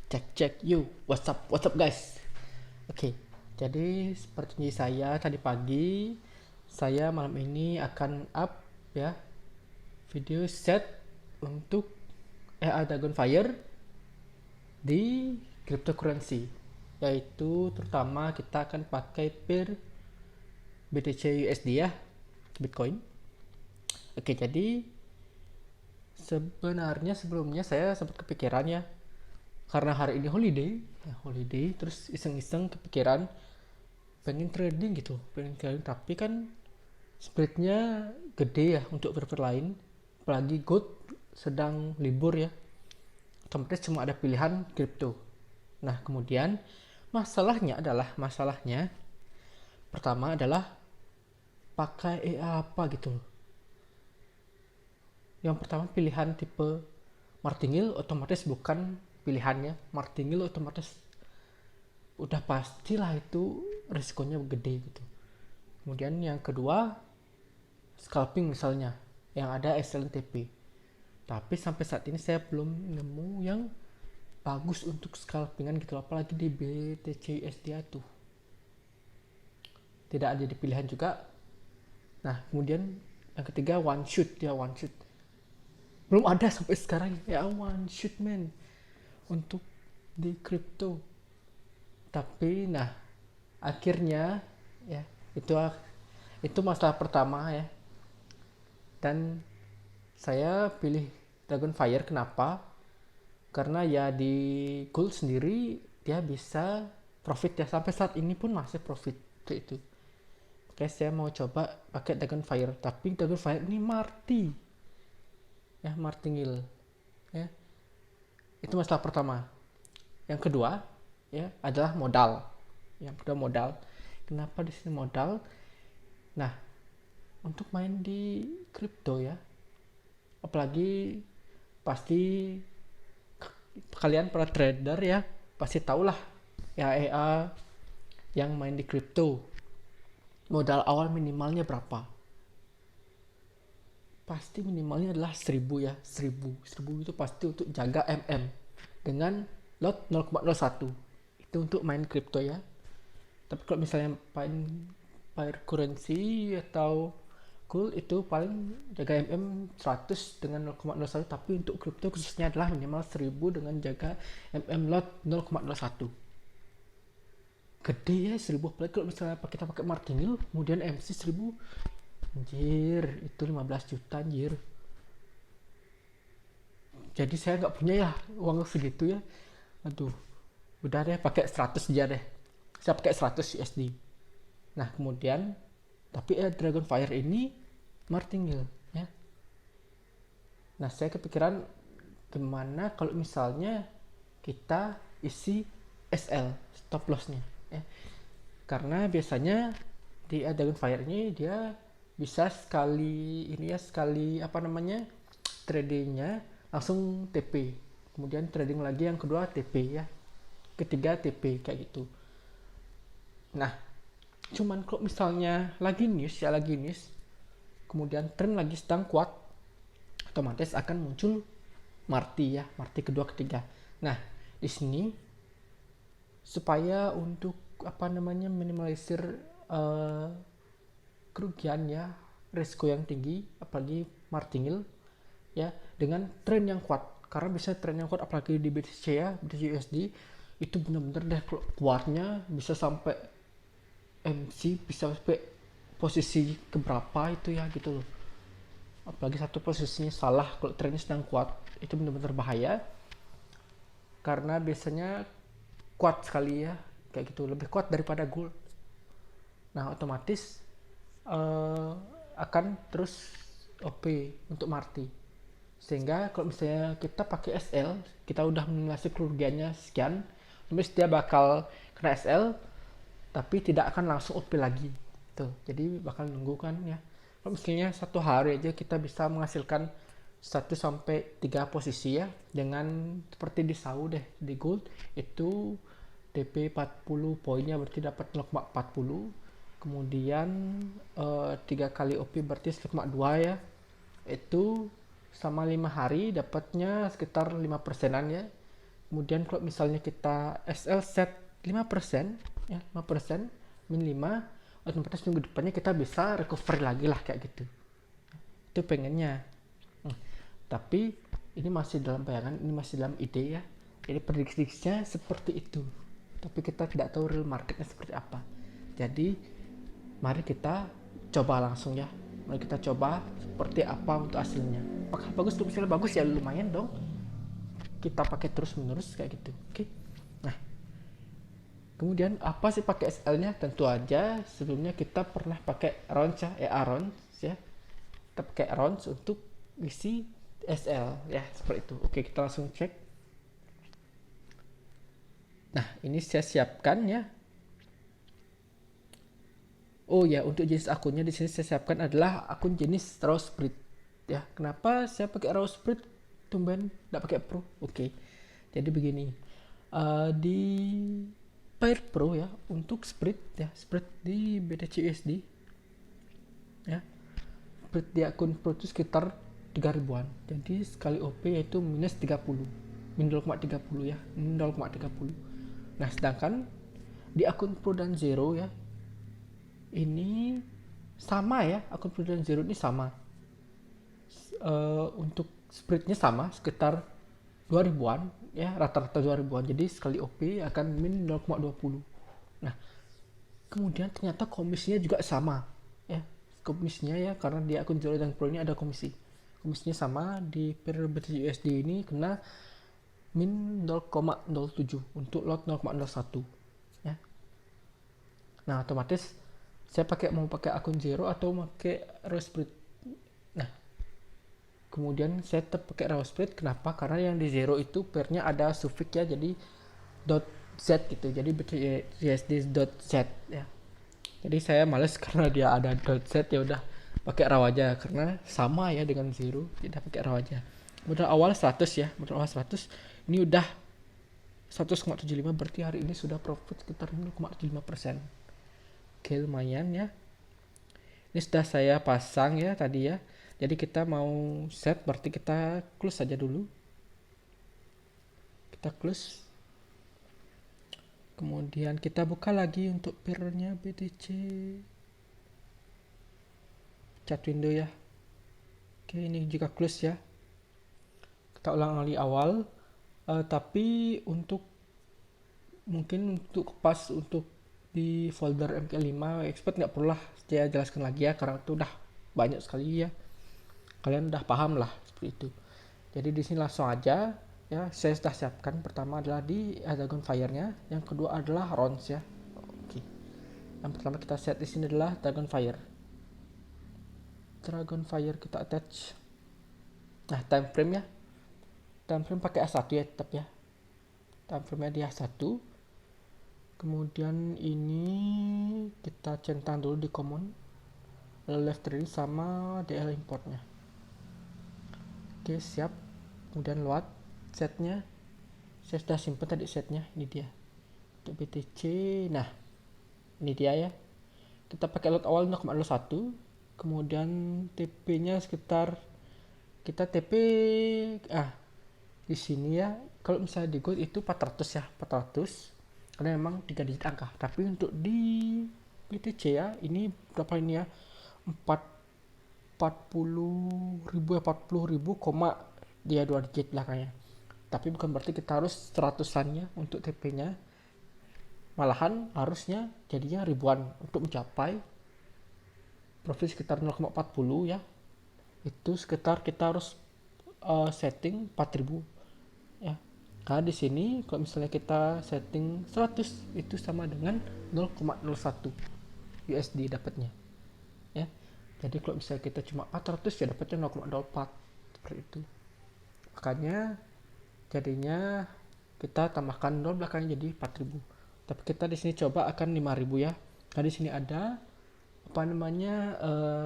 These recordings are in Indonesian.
Cek you, what's up guys. Oke, jadi seperti saya tadi pagi, saya malam ini akan up ya video set untuk AI Dragonfire di cryptocurrency, yaitu terutama kita akan pakai pair BTC USD ya, Bitcoin. Oke, jadi sebenarnya sebelumnya saya sempat kepikiran ya, karena hari ini holiday terus iseng-iseng kepikiran pengen trading, tapi kan spreadnya gede ya untuk paper lain, apalagi gold sedang libur ya, otomatis cuma ada pilihan crypto. Nah kemudian masalahnya pertama adalah pakai apa gitu. Yang pertama pilihan tipe martingale otomatis bukan pilihannya. Martingale otomatis udah pastilah itu risikonya gede gitu. Kemudian yang kedua scalping misalnya yang ada SLTP, tapi sampai saat ini saya belum nemu yang bagus untuk scalpingan gitu, apalagi di BTC USD tuh tidak ada di pilihan juga. Nah kemudian yang ketiga one shoot, belum ada sampai sekarang ya, one shoot man untuk di crypto. Tapi nah akhirnya ya itu masalah pertama ya, dan saya pilih Dragonfire. Kenapa? Karena ya di gold sendiri dia bisa profit ya, sampai saat ini pun masih profit itu. Oke, saya mau coba pakai Dragonfire, tapi Dragonfire ini martingale ya. Itu masalah pertama. Yang kedua ya adalah modal. Kenapa di sini modal? Nah, untuk main di kripto ya, apalagi pasti kalian para trader ya pasti tahulah ya, EA yang main di kripto modal awal minimalnya berapa? Pasti minimalnya adalah 1000 ya. 1000 itu pasti untuk jaga dengan lot 0,01. Itu untuk main kripto ya. Tapi kalau misalnya main currency atau gold itu paling jaga 100 dengan 0,01, tapi untuk kripto khususnya adalah minimal 1000 dengan jaga lot 0,01. Gede ya 1000, apalagi kalau misalnya kita pakai martingale kemudian MC 1000, anjir itu 15 juta anjir. Jadi saya nggak punya ya uang segitu ya, aduh udah deh pakai 100 aja deh, saya pakai 100 USD. Nah kemudian tapi Dragonfire ini martingale ya. Nah saya kepikiran gimana kalau misalnya kita isi SL, stop lossnya ya, karena biasanya di Dragonfire ini dia bisa sekali tradingnya langsung TP, kemudian trading lagi yang kedua TP ya, ketiga TP kayak gitu. Nah cuman kalau misalnya lagi news kemudian trend lagi sedang kuat, otomatis akan muncul marti kedua ketiga. Nah di sini supaya untuk minimalisir kerugian ya, risiko yang tinggi apalagi martingale ya, dengan tren yang kuat. Karena bisa tren yang kuat apalagi di BTC ya, BTC USD itu bener-bener deh kuatnya bisa sampai MC, bisa sampai posisi keberapa itu ya gitu loh. Apalagi satu posisinya salah kalau trennya sedang kuat, itu bener-bener bahaya, karena biasanya kuat sekali ya kayak gitu, lebih kuat daripada gold. Nah otomatis akan terus OP untuk marti, sehingga kalau misalnya kita pakai SL kita udah mengasih kerugiannya sekian, terus dia bakal kena SL tapi tidak akan langsung OP lagi tuh, jadi bakal nunggu kan ya. Kalau misalnya satu hari aja kita bisa menghasilkan 1 sampai 3 posisi ya, dengan seperti di SAU deh, di gold itu DP 40 poinnya berarti dapat 0,40, kemudian 3 kali OP berarti 1,2 ya, itu sama 5 hari dapatnya sekitar 5%an ya, Kemudian kalau misalnya kita SL set 5%, ya 5%, min 5, otomatis minggu depannya kita bisa recovery lagi lah kayak gitu. Itu pengennya. Tapi ini masih dalam bayangan, ini masih dalam ide ya. Jadi prediksinya seperti itu. Tapi kita tidak tahu real marketnya seperti apa. Jadi mari kita coba langsung ya. Mari kita coba seperti apa untuk hasilnya. Apakah bagus? Kalau misalnya bagus ya lumayan dong. Kita pakai terus menerus kayak gitu. Oke. Nah, kemudian apa sih pakai SL-nya? Tentu aja sebelumnya kita pernah pakai rounds ya, rounds ya. Kita pakai rounds untuk isi SL ya, seperti itu. Oke, kita langsung cek. Nah, ini saya siapkan ya. Oh ya, untuk jenis akunnya di sini saya siapkan adalah akun jenis raw split ya. Kenapa saya pakai raw split? Tumben tidak pakai pro. Oke. Jadi begini. Di Pair Pro ya, untuk split ya, split di BTC USD ya. Split di akun pro itu sekitar 3.000-an. Jadi sekali OP yaitu minus 30. Min 0,30 ya, min 0,30. Nah, sedangkan di akun pro dan zero ya, ini sama ya, akun pro dan zero ini sama. Untuk spreadnya sama, sekitar 2000-an ya, rata-rata 2000-an. Jadi sekali OP akan min 0,20. Nah, kemudian ternyata komisinya juga sama ya, komisinya ya, karena di akun zero dan pro ini ada komisinya sama. Di pair BTC USD ini kena min 0,07 untuk lot 0,01 ya. Nah, otomatis saya mau pakai akun zero atau pakai raw split. Nah, kemudian saya tetap pakai raw split. Kenapa? Karena yang di zero itu pairnya ada suffix ya, jadi .z gitu, jadi BTC dot .z ya. Jadi saya males karena dia ada .z, ya udah pakai raw aja karena sama ya dengan zero, tidak pakai raw aja. Modal awal 100 ya, modal awal 100. Ini udah 100,75, berarti hari ini sudah profit sekitar 0,75%. Oke, lumayan ya. Ini sudah saya pasang ya tadi ya. Jadi kita mau set, berarti kita close saja dulu. Kita close. Kemudian kita buka lagi untuk pairnya BTC. Chat window ya. Oke, ini juga close ya. Kita ulang kali awal. Tapi untuk mungkin untuk pas untuk di folder MK5 expert nggak perlu lah saya jelaskan lagi ya, karena itu udah banyak sekali ya, kalian udah paham lah seperti itu. Jadi di sini langsung aja ya, saya sudah siapkan. Pertama adalah di Dragon Fire-nya, yang kedua adalah rounds ya. Oke, yang pertama kita set di sini adalah Dragon Fire kita attach. Nah, time frame ya, time frame pakai A1 ya tetap ya, time frame nya di A1. Kemudian ini kita centang dulu di common, left read sama DL importnya. Oke, siap. Kemudian load setnya, saya sudah simpan tadi setnya, ini dia untuk BTC. Nah, ini dia ya, kita pakai load awal 0,01. kemudian TP nya sekitar, kita TP di sini ya, kalau misalnya di gold itu 400 ya, 400 karena memang 3 digit angka. Tapi untuk di BTC ya, ini berapa ini ya, 40.000 koma dia 2 digit belakangnya. Tapi bukan berarti kita harus 100-annya untuk TP nya, malahan harusnya jadinya ribuan untuk mencapai profit sekitar 0,40 ya. Itu sekitar kita harus setting 4000 ya. Karena di sini kalau misalnya kita setting 100 itu sama dengan 0,01 USD dapatnya ya. Jadi kalau misalnya kita cuma 400 ya dapatnya 0,04 seperti itu. Makanya jadinya kita tambahkan 0 belakangnya jadi 4000. Tapi kita di sini coba akan 5000 ya. Nah, di sini ada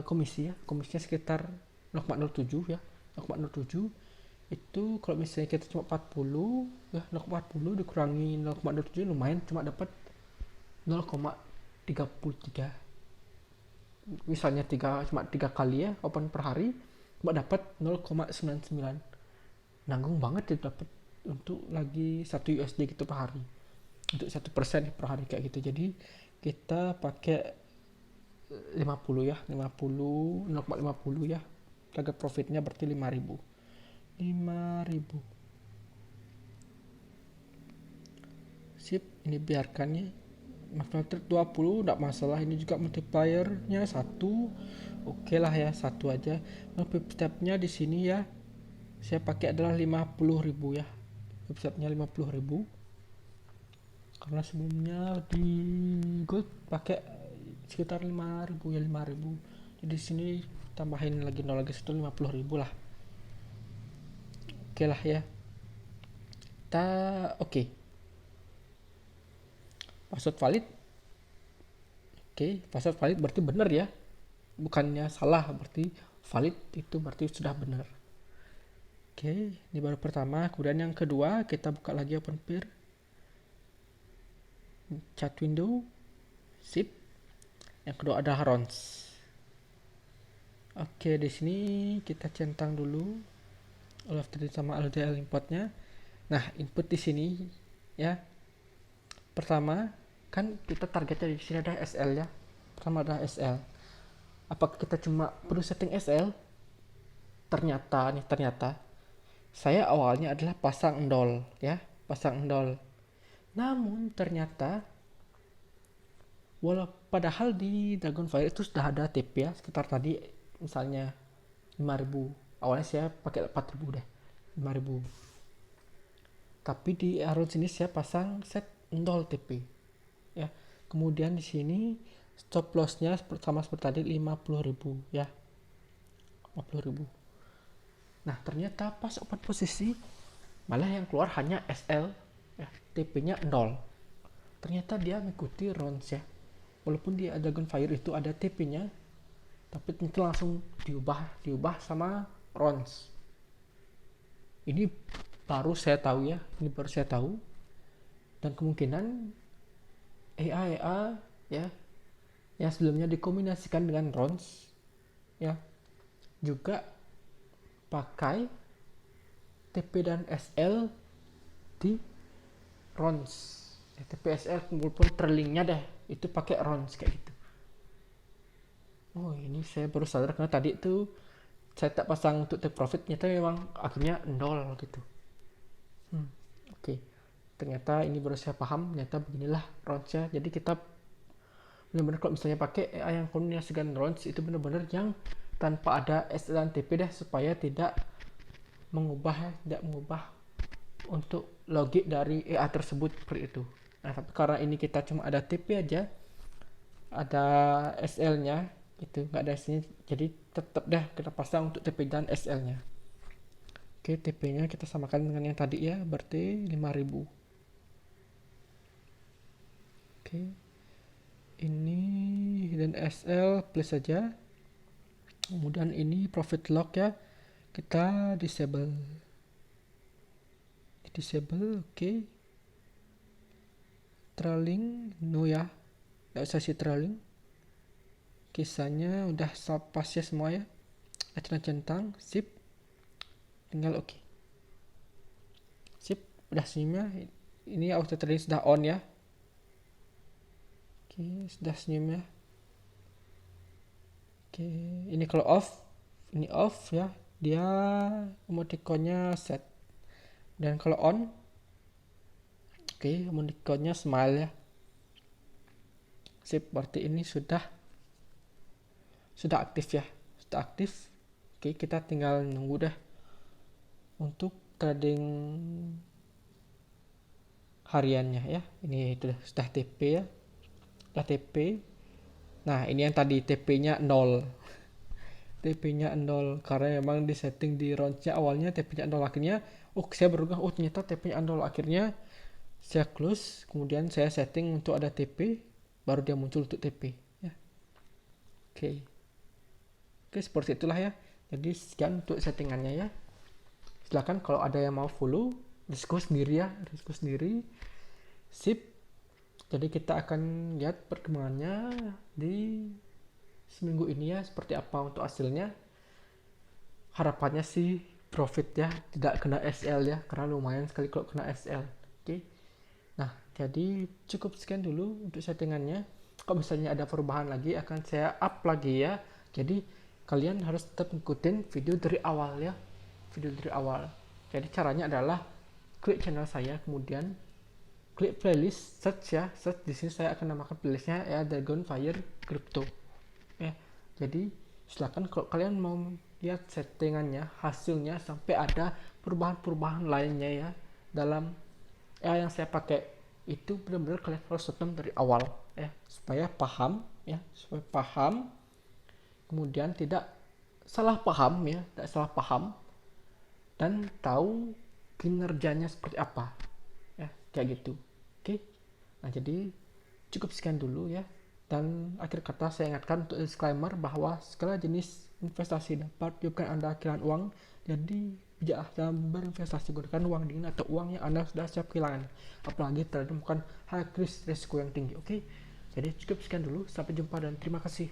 komisi ya. Komisinya sekitar 0,07 ya. 0,07 itu kalau misalnya kita cuma 40 ya, 0,40 dikurangi 0,07 lumayan, cuma dapat 0,33. Misalnya cuma 3 kali ya open per hari, cuma dapat 0,99. Nanggung banget ya dapat untuk lagi 1 USD gitu per hari, untuk 1% per hari kayak gitu. Jadi kita pakai 50 ya, 50 0,50 ya, target profitnya berarti 5.000. Sip, ini biarkan ya. Multiplier 20 enggak masalah, ini juga multipliernya 1. Oke lah ya, 1 aja. Stepnya di sini ya, saya pakai adalah 50.000 ya. Stepnya 50.000. Karena sebelumnya di gold pakai sekitar 5.000 ya, 5.000. Jadi di sini tambahin lagi 0 lagi 50.000 lah. Oke lah ya. Oke. Password valid. Oke, password valid berarti benar ya. Bukannya salah, berarti valid itu berarti sudah benar. Oke, ini baru pertama. Kemudian yang kedua, kita buka lagi open pair. Chat window. Sip. Yang kedua ada RONS. Oke, di sini kita centang dulu LFTD sama LDL importnya. Nah, input di sini ya. Pertama, kan kita targetnya di sini ada SL ya. Pertama ada SL. Apakah kita cuma perlu setting SL? Ternyata saya awalnya adalah pasang endol ya, pasang endol. Namun ternyata padahal di Dragonfire itu sudah ada TP ya, sekitar tadi misalnya 5.000. Awalnya saya pakai 4.000 deh, 5.000. Tapi di arrow sini saya pasang set endol TP ya. Kemudian di sini stop lossnya sama seperti tadi 50.000 ya, 50.000. Nah ternyata pas open posisi malah yang keluar hanya SL ya, TP-nya 0. Ternyata dia mengikuti RONS ya, walaupun di Dragonfire itu ada TP-nya, tapi tentu langsung diubah sama RONS. Ini baru saya tahu ya, dan kemungkinan EA ya yang sebelumnya dikombinasikan dengan RONS ya juga pakai TP dan SL di RONS ya, TP SL walaupun trailing-nya deh itu pakai RONS kayak gitu. Oh ini saya baru sadar karena tadi tuh saya tak pasang untuk take profit, ternyata memang akhirnya 0 gitu. Oke. Ternyata ini baru saya paham, ternyata beginilah RONS-nya. Jadi kita benar-benar kalau misalnya pakai AI yang kombinasikan RONS itu benar-benar yang tanpa ada SL dan TP deh, supaya tidak mengubah untuk logik dari AI tersebut seperti itu. Nah tapi karena ini kita cuma ada TP aja, ada SL-nya itu nggak ada sini, jadi tetap dah kita pasang untuk TP dan SL-nya. Oke, TP-nya kita samakan dengan yang tadi ya, berarti 5.000. Oke, ini hidden SL plus saja. Kemudian ini profit log ya, kita disable. Oke. Trailing no ya, nggak usah sih trailing. Kisahnya udah pas ya semua ya, centang sip, tinggal oke. Sip, udah senyumnya. Ini auto trading sudah on ya. Oke, sudah senyum ya. Oke, ini kalau ini off ya, dia emoticonnya set. Dan kalau on, oke, emoticonnya smile ya. Sip, berarti ini sudah aktif ya, sudah aktif. Oke, kita tinggal nunggu deh untuk trading hariannya ya. Ini sudah TP ya, sudah TP. Nah ini yang tadi TP-nya 0. TP-nya 0 karena memang di setting di RONS-nya awalnya TP-nya 0, akhirnya saya berubah, ternyata TP-nya 0. Akhirnya saya close, kemudian saya setting untuk ada TP, baru dia muncul untuk TP ya. Oke, seperti itulah ya. Jadi sekian untuk settingannya ya. Silahkan kalau ada yang mau follow, diskusi sendiri ya, sip. Jadi kita akan lihat perkembangannya di seminggu ini ya, seperti apa untuk hasilnya. Harapannya sih profit ya, tidak kena SL ya, karena lumayan sekali kalau kena SL. Oke. Nah, jadi cukup sekian dulu untuk settingannya. Kalau misalnya ada perubahan lagi akan saya up lagi ya. Jadi kalian harus tetap ngikutin video dari awal ya. Video dari awal. Jadi caranya adalah klik channel saya, kemudian klik playlist, search ya, search. Di sini saya akan namakan playlistnya ya Dragonfire Crypto. Ya. Jadi silakan kalau kalian mau lihat settingannya, hasilnya sampai ada perubahan-perubahan lainnya ya dalam yang saya pakai, itu benar-benar kalian harus tonton dari awal ya supaya paham ya, supaya paham, kemudian tidak salah paham ya, tidak salah paham, dan tahu kinerjanya seperti apa ya, kayak gitu. Oke. Nah, jadi cukup sekian dulu ya. Dan akhir kata saya ingatkan untuk disclaimer bahwa segala jenis investasi dapat menyebabkan Anda kehilangan uang. Jadi bijaklah dalam berinvestasi, gunakan uang dingin atau uang yang Anda sudah siap kehilangan. Apalagi terhadap high risk resiko yang tinggi. Oke. Jadi cukup sekian dulu. Sampai jumpa dan terima kasih.